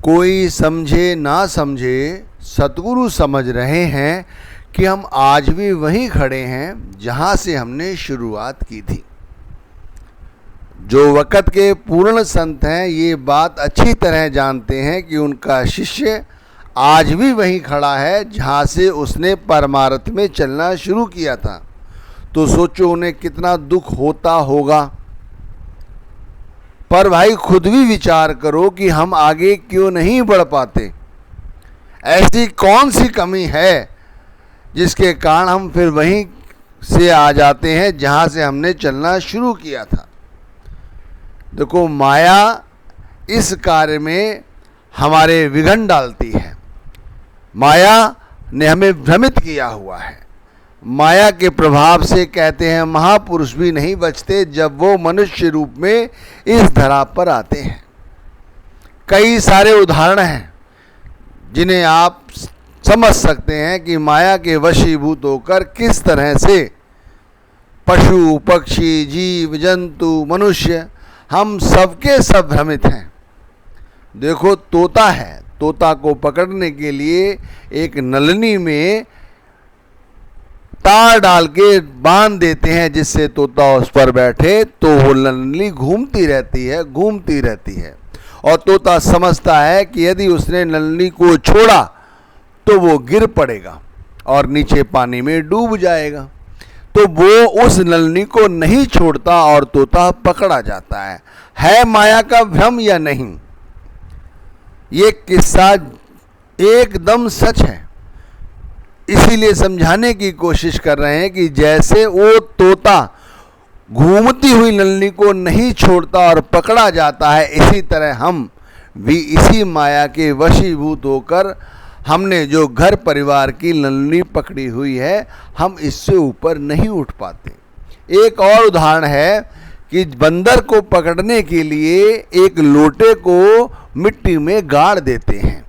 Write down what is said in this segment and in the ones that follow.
कोई समझे ना समझे, सतगुरु समझ रहे हैं कि हम आज भी वहीं खड़े हैं जहां से हमने शुरुआत की थी। जो वक़्त के पूर्ण संत हैं ये बात अच्छी तरह जानते हैं कि उनका शिष्य आज भी वहीं खड़ा है जहां से उसने परमार्थ में चलना शुरू किया था। तो सोचो उन्हें कितना दुख होता होगा। पर भाई खुद भी विचार करो कि हम आगे क्यों नहीं बढ़ पाते। ऐसी कौन सी कमी है जिसके कारण हम फिर वहीं से आ जाते हैं जहां से हमने चलना शुरू किया था। देखो, माया इस कार्य में हमारे विघ्न डालती है। माया ने हमें भ्रमित किया हुआ है। माया के प्रभाव से कहते हैं महापुरुष भी नहीं बचते जब वो मनुष्य रूप में इस धरा पर आते हैं। कई सारे उदाहरण हैं जिन्हें आप समझ सकते हैं कि माया के वशीभूत होकर किस तरह से पशु पक्षी जीव जंतु मनुष्य हम सबके सब भ्रमित हैं। देखो, तोता है, तोता को पकड़ने के लिए एक नलनी में तार डाल के बांध देते हैं जिससे तोता उस पर बैठे, तो वो नलनी घूमती रहती है और तोता समझता है कि यदि उसने नलनी को छोड़ा तो वो गिर पड़ेगा और नीचे पानी में डूब जाएगा। तो वो उस नलनी को नहीं छोड़ता और तोता पकड़ा जाता है माया का भ्रम या नहीं? ये किस्सा एकदम सच है। इसीलिए समझाने की कोशिश कर रहे हैं कि जैसे वो तोता घूमती हुई नलनी को नहीं छोड़ता और पकड़ा जाता है, इसी तरह हम भी इसी माया के वशीभूत होकर हमने जो घर परिवार की नलनी पकड़ी हुई है, हम इससे ऊपर नहीं उठ पाते। एक और उदाहरण है कि बंदर को पकड़ने के लिए एक लोटे को मिट्टी में गाड़ देते हैं,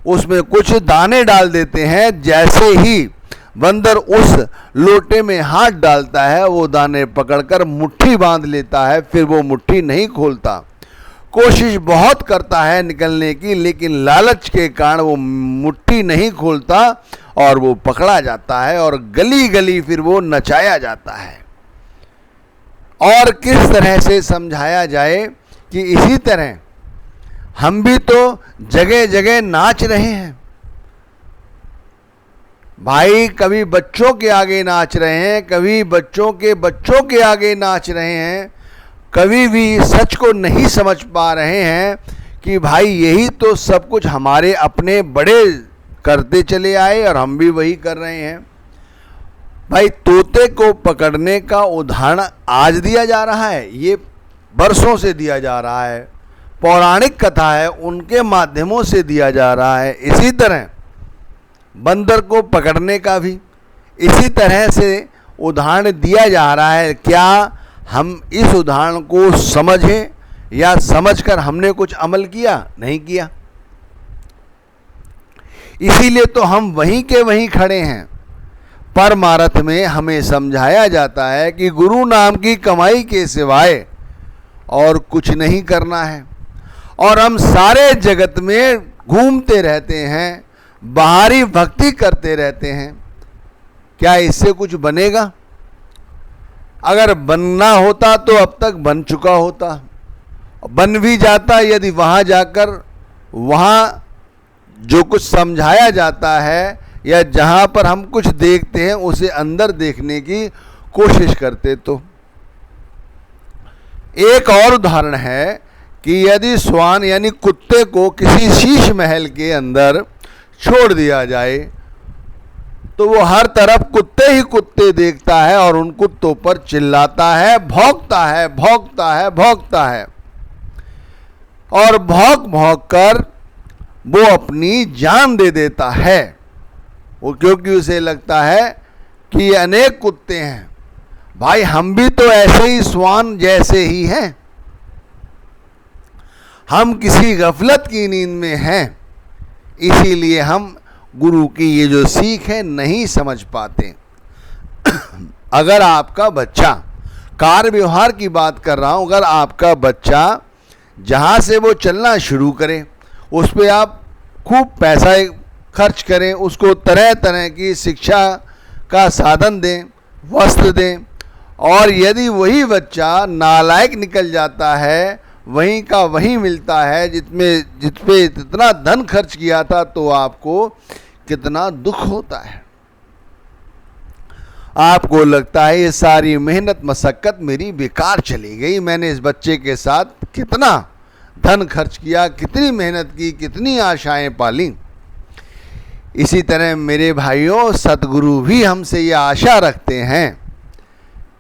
उसमें कुछ दाने डाल देते हैं। जैसे ही बंदर उस लोटे में हाथ डालता है वो दाने पकड़कर मुट्ठी बांध लेता है, फिर वो मुट्ठी नहीं खोलता। कोशिश बहुत करता है निकलने की, लेकिन लालच के कारण वो मुट्ठी नहीं खोलता और वो पकड़ा जाता है और गली गली फिर वो नचाया जाता है। और किस तरह से समझाया जाए कि इसी तरह हम भी तो जगह जगह नाच रहे हैं भाई। कभी बच्चों के आगे नाच रहे हैं, कभी बच्चों के आगे नाच रहे हैं। कभी भी सच को नहीं समझ पा रहे हैं कि भाई यही तो सब कुछ हमारे अपने बड़े करते चले आए और हम भी वही कर रहे हैं। भाई, तोते को पकड़ने का उदाहरण आज दिया जा रहा है, ये बरसों से दिया जा रहा है। पौराणिक कथा है, उनके माध्यमों से दिया जा रहा है। इसी तरह बंदर को पकड़ने का भी इसी तरह से उदाहरण दिया जा रहा है। क्या हम इस उदाहरण को समझें या समझकर हमने कुछ अमल किया? नहीं किया। इसीलिए तो हम वहीं के वहीं खड़े हैं। परमार्थ में हमें समझाया जाता है कि गुरु नाम की कमाई के सिवाय और कुछ नहीं करना है, और हम सारे जगत में घूमते रहते हैं, बाहरी भक्ति करते रहते हैं। क्या इससे कुछ बनेगा? अगर बनना होता तो अब तक बन चुका होता। बन भी जाता यदि वहाँ जाकर वहाँ जो कुछ समझाया जाता है या जहाँ पर हम कुछ देखते हैं उसे अंदर देखने की कोशिश करते तो। एक और उदाहरण है कि यदि श्वान यानी कुत्ते को किसी शीश महल के अंदर छोड़ दिया जाए तो वो हर तरफ कुत्ते ही कुत्ते देखता है और उन कुत्तों पर चिल्लाता है, भौंकता है और भौंक कर वो अपनी जान दे देता है। वो क्योंकि उसे लगता है कि ये अनेक कुत्ते हैं। भाई, हम भी तो ऐसे ही श्वान जैसे ही हैं। हम किसी गफलत की नींद में हैं, इसीलिए हम गुरु की ये जो सीख है नहीं समझ पाते। अगर आपका बच्चा, कार्य व्यवहार की बात कर रहा हूं, अगर आपका बच्चा जहां से वो चलना शुरू करे उस पर आप खूब पैसा खर्च करें, उसको तरह तरह की शिक्षा का साधन दें, वस्त्र दें, और यदि वही बच्चा नालायक निकल जाता है, वहीं का वहीं मिलता है जितपे इतना धन खर्च किया था, तो आपको कितना दुख होता है। आपको लगता है ये सारी मेहनत मशक्कत मेरी बेकार चली गई, मैंने इस बच्चे के साथ कितना धन खर्च किया, कितनी मेहनत की, कितनी आशाएं पाली। इसी तरह मेरे भाइयों, सद्गुरु भी हमसे ये आशा रखते हैं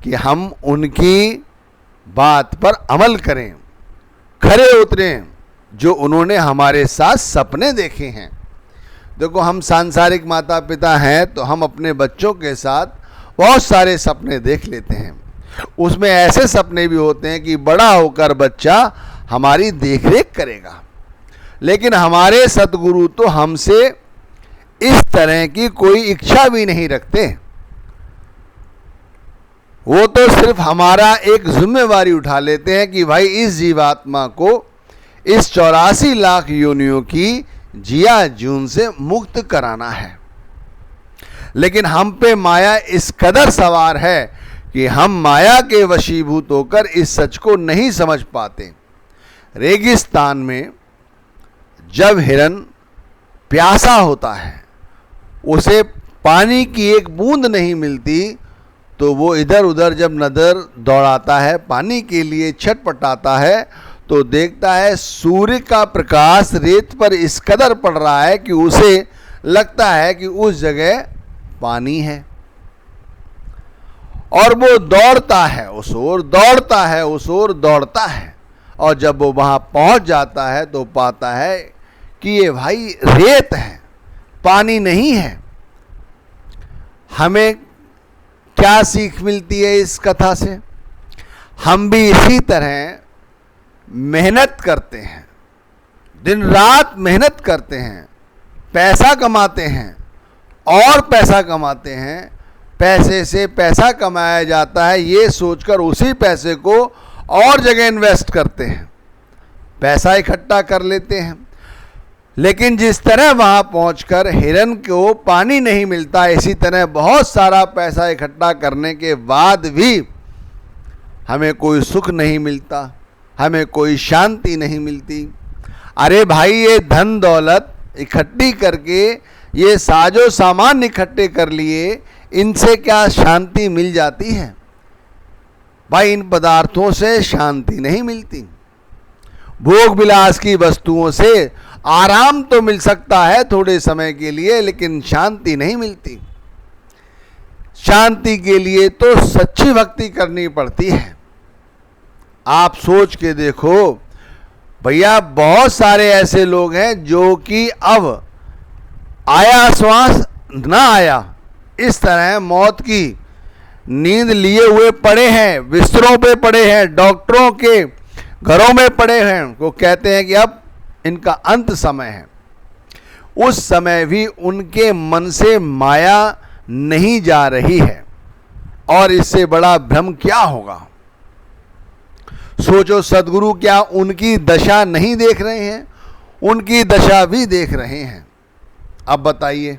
कि हम उनकी बात पर अमल करें, खरे उतरें, जो उन्होंने हमारे साथ सपने देखे हैं। देखो, हम सांसारिक माता पिता हैं तो हम अपने बच्चों के साथ बहुत सारे सपने देख लेते हैं। उसमें ऐसे सपने भी होते हैं कि बड़ा होकर बच्चा हमारी देखरेख करेगा, लेकिन हमारे सद्गुरु तो हमसे इस तरह की कोई इच्छा भी नहीं रखते। वो तो सिर्फ हमारा एक जिम्मेवारी उठा लेते हैं कि भाई इस जीवात्मा को इस 84 लाख योनियों की जिया जून से मुक्त कराना है। लेकिन हम पे माया इस कदर सवार है कि हम माया के वशीभूत होकर इस सच को नहीं समझ पाते। रेगिस्तान में जब हिरन प्यासा होता है, उसे पानी की एक बूंद नहीं मिलती, तो वो इधर उधर जब नजर दौड़ाता है, पानी के लिए छटपटाता है, तो देखता है सूर्य का प्रकाश रेत पर इस कदर पड़ रहा है कि उसे लगता है कि उस जगह पानी है, और वो दौड़ता है उस ओर, दौड़ता है उस ओर, दौड़ता है, और जब वो वहां पहुंच जाता है तो पाता है कि ये भाई रेत है, पानी नहीं है। हमें क्या सीख मिलती है इस कथा से? हम भी इसी तरह मेहनत करते हैं, दिन रात मेहनत करते हैं, पैसा कमाते हैं और पैसा कमाते हैं, पैसे से पैसा कमाया जाता है ये सोचकर उसी पैसे को और जगह इन्वेस्ट करते हैं, पैसा इकट्ठा कर लेते हैं। लेकिन जिस तरह वहां पहुंचकर हिरन को पानी नहीं मिलता, इसी तरह बहुत सारा पैसा इकट्ठा करने के बाद भी हमें कोई सुख नहीं मिलता, हमें कोई शांति नहीं मिलती। अरे भाई, ये धन दौलत इकट्ठी करके, ये साजो सामान इकट्ठे कर लिए, इनसे क्या शांति मिल जाती है? भाई, इन पदार्थों से शांति नहीं मिलती। भोग विलास की वस्तुओं से आराम तो मिल सकता है थोड़े समय के लिए, लेकिन शांति नहीं मिलती। शांति के लिए तो सच्ची भक्ति करनी पड़ती है। आप सोच के देखो भैया, बहुत सारे ऐसे लोग हैं जो कि अब आया श्वास ना आया, इस तरह मौत की नींद लिए हुए पड़े हैं, बिस्तरों पे पड़े हैं, डॉक्टरों के घरों में पड़े हैं। वो कहते हैं कि अब इनका अंत समय है। उस समय भी उनके मन से माया नहीं जा रही है, और इससे बड़ा भ्रम क्या होगा? सोचो, सद्गुरु क्या उनकी दशा नहीं देख रहे हैं? उनकी दशा भी देख रहे हैं। अब बताइए,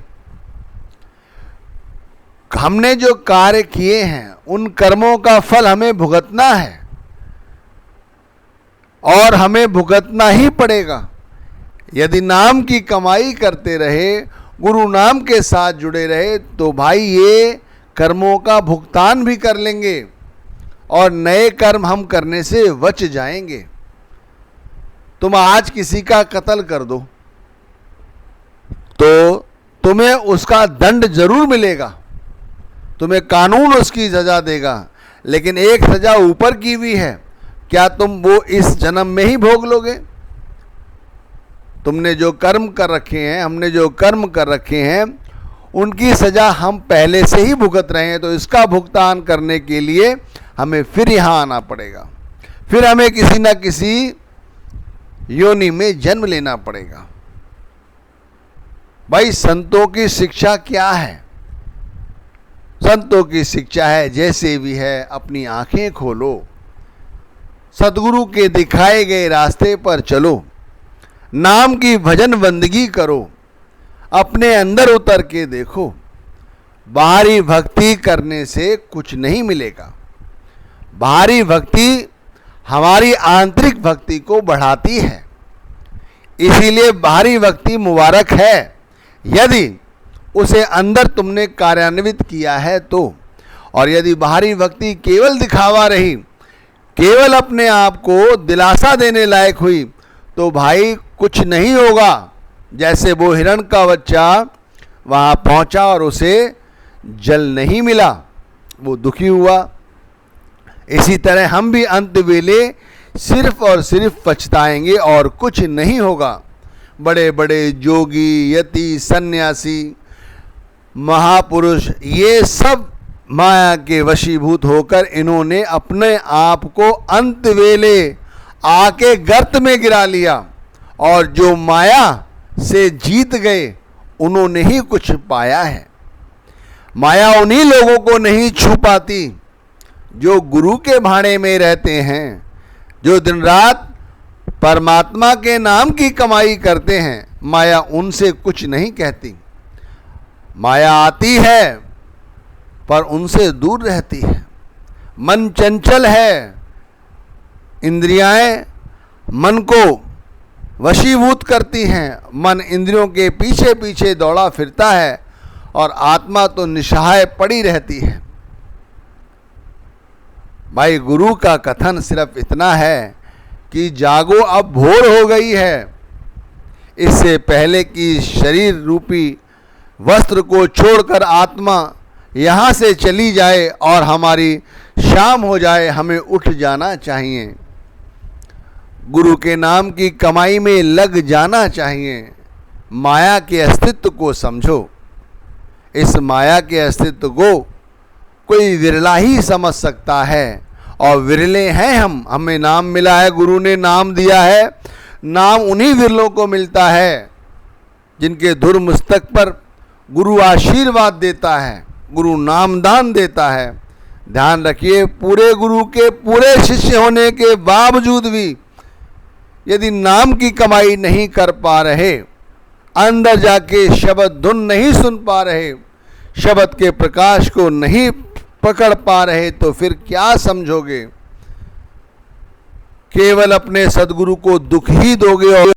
हमने जो कार्य किए हैं उन कर्मों का फल हमें भुगतना है, और हमें भुगतना ही पड़ेगा। यदि नाम की कमाई करते रहे, गुरु नाम के साथ जुड़े रहे, तो भाई ये कर्मों का भुगतान भी कर लेंगे और नए कर्म हम करने से बच जाएंगे। तुम आज किसी का कत्ल कर दो तो तुम्हें उसका दंड जरूर मिलेगा, तुम्हें कानून उसकी सजा देगा, लेकिन एक सजा ऊपर की भी है, क्या तुम वो इस जन्म में ही भोग लोगे? तुमने जो कर्म कर रखे हैं, हमने जो कर्म कर रखे हैं, उनकी सजा हम पहले से ही भुगत रहे हैं, तो इसका भुगतान करने के लिए हमें फिर यहाँ आना पड़ेगा, फिर हमें किसी न किसी योनि में जन्म लेना पड़ेगा। भाई, संतों की शिक्षा क्या है? संतों की शिक्षा है, जैसे भी है अपनी आंखें खोलो, सद्गुरु के दिखाए गए रास्ते पर चलो, नाम की भजन बंदगी करो, अपने अंदर उतर के देखो। बाहरी भक्ति करने से कुछ नहीं मिलेगा। बाहरी भक्ति हमारी आंतरिक भक्ति को बढ़ाती है। इसीलिए बाहरी भक्ति मुबारक है यदि उसे अंदर तुमने कार्यान्वित किया है तो। और यदि बाहरी भक्ति केवल दिखावा रही, केवल अपने आप को दिलासा देने लायक हुई, तो भाई कुछ नहीं होगा। जैसे वो हिरण का बच्चा वहाँ पहुँचा और उसे जल नहीं मिला, वो दुखी हुआ। इसी तरह हम भी अंत वेले सिर्फ और सिर्फ पछताएंगे और कुछ नहीं होगा। बड़े बड़े जोगी, यति, सन्यासी, महापुरुष, ये सब माया के वशीभूत होकर इन्होंने अपने आप को अंत वेले आके गर्त में गिरा लिया, और जो माया से जीत गए उन्होंने ही कुछ पाया है। माया उन्हीं लोगों को नहीं छू पाती जो गुरु के भाड़े में रहते हैं, जो दिन रात परमात्मा के नाम की कमाई करते हैं। माया उनसे कुछ नहीं कहती। माया आती है पर उनसे दूर रहती है। मन चंचल है, इंद्रियाएं मन को वशीभूत करती हैं। मन इंद्रियों के पीछे पीछे दौड़ा फिरता है और आत्मा तो निस्सहाय पड़ी रहती है। भाई गुरु का कथन सिर्फ इतना है कि जागो, अब भोर हो गई है। इससे पहले कि शरीर रूपी वस्त्र को छोड़कर आत्मा यहाँ से चली जाए और हमारी शाम हो जाए, हमें उठ जाना चाहिए। गुरु के नाम की कमाई में लग जाना चाहिए। माया के अस्तित्व को समझो। इस माया के अस्तित्व को कोई विरला ही समझ सकता है, और विरले हैं हम। हमें नाम मिला है, गुरु ने नाम दिया है। नाम उन्हीं विरलों को मिलता है जिनके धुर मस्तक पर गुरु आशीर्वाद देता है, गुरु नामदान देता है। ध्यान रखिए, पूरे गुरु के पूरे शिष्य होने के बावजूद भी यदि नाम की कमाई नहीं कर पा रहे, अंदर जाके शब्द धुन नहीं सुन पा रहे, शब्द के प्रकाश को नहीं पकड़ पा रहे, तो फिर क्या समझोगे? केवल अपने सदगुरु को दुख ही दोगे और